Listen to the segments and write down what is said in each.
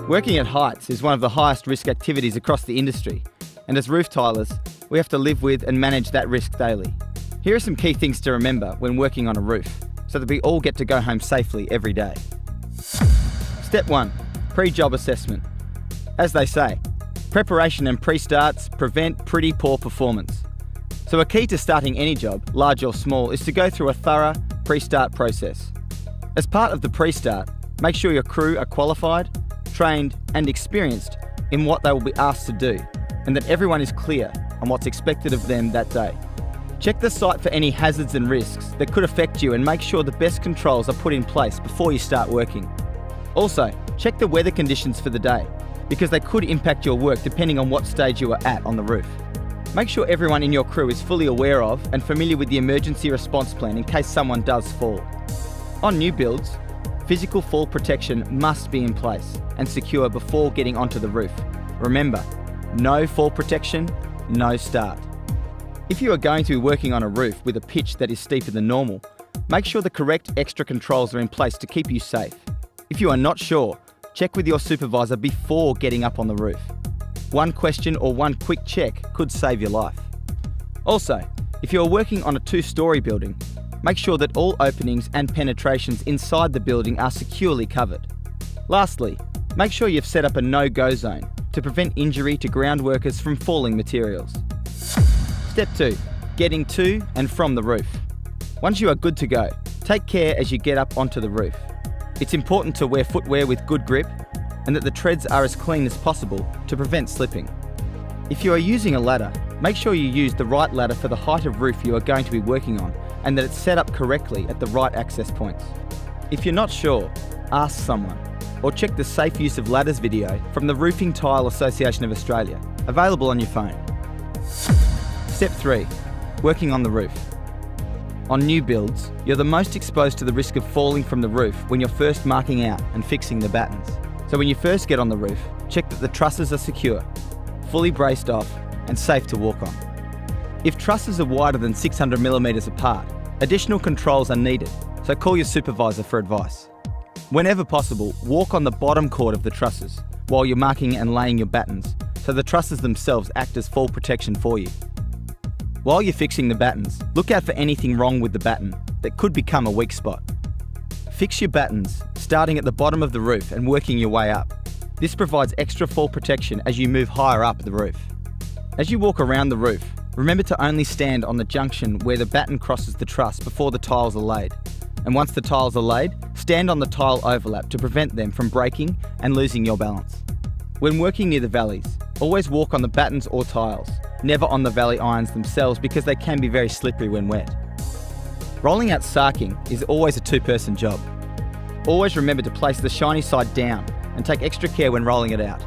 Working at heights is one of the highest risk activities across the industry, and as roof tilers, we have to live with and manage that risk daily. Here are some key things to remember when working on a roof, so that we all get to go home safely every day. Step 1. Pre-job assessment. As they say, preparation and pre-starts prevent pretty poor performance. So a key to starting any job, large or small, is to go through a thorough pre-start process. As part of the pre-start, make sure your crew are qualified, trained and experienced in what they will be asked to do, and that everyone is clear on what's expected of them that day. Check the site for any hazards and risks that could affect you and make sure the best controls are put in place before you start working. Also, check the weather conditions for the day, because they could impact your work depending on what stage you are at on the roof. Make sure everyone in your crew is fully aware of and familiar with the emergency response plan in case someone does fall. On new builds, physical fall protection must be in place and secure before getting onto the roof. Remember, no fall protection, no start. If you are going to be working on a roof with a pitch that is steeper than normal, make sure the correct extra controls are in place to keep you safe. If you are not sure, check with your supervisor before getting up on the roof. One question or one quick check could save your life. Also, if you are working on a 2-storey building, make sure that all openings and penetrations inside the building are securely covered. Lastly, make sure you've set up a no-go zone to prevent injury to ground workers from falling materials. Step 2. Getting to and from the roof. Once you are good to go, take care as you get up onto the roof. It's important to wear footwear with good grip and that the treads are as clean as possible to prevent slipping. If you are using a ladder, make sure you use the right ladder for the height of roof you are going to be working on and that it's set up correctly at the right access points. If you're not sure, ask someone or check the Safe Use of Ladders video from the Roofing Tile Association of Australia, available on your phone. Step 3. Working on the roof. On new builds, you're the most exposed to the risk of falling from the roof when you're first marking out and fixing the battens. So when you first get on the roof, check that the trusses are secure, fully braced off and safe to walk on. If trusses are wider than 600mm apart, additional controls are needed, so call your supervisor for advice. Whenever possible, walk on the bottom chord of the trusses while you're marking and laying your battens, so the trusses themselves act as fall protection for you. While you're fixing the battens, look out for anything wrong with the batten that could become a weak spot. Fix your battens, starting at the bottom of the roof and working your way up. This provides extra fall protection as you move higher up the roof. As you walk around the roof, remember to only stand on the junction where the batten crosses the truss before the tiles are laid. And once the tiles are laid, stand on the tile overlap to prevent them from breaking and losing your balance. When working near the valleys, always walk on the battens or tiles, never on the valley irons themselves because they can be very slippery when wet. Rolling out sarking is always a 2-person job. Always remember to place the shiny side down and take extra care when rolling it out.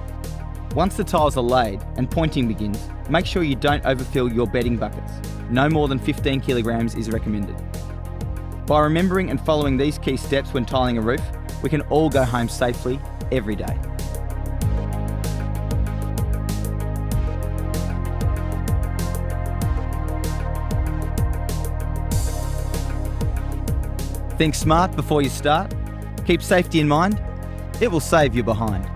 Once the tiles are laid and pointing begins, make sure you don't overfill your bedding buckets. No more than 15 kilograms is recommended. By remembering and following these key steps when tiling a roof, we can all go home safely every day. Think smart before you start. Keep safety in mind. It will save you behind.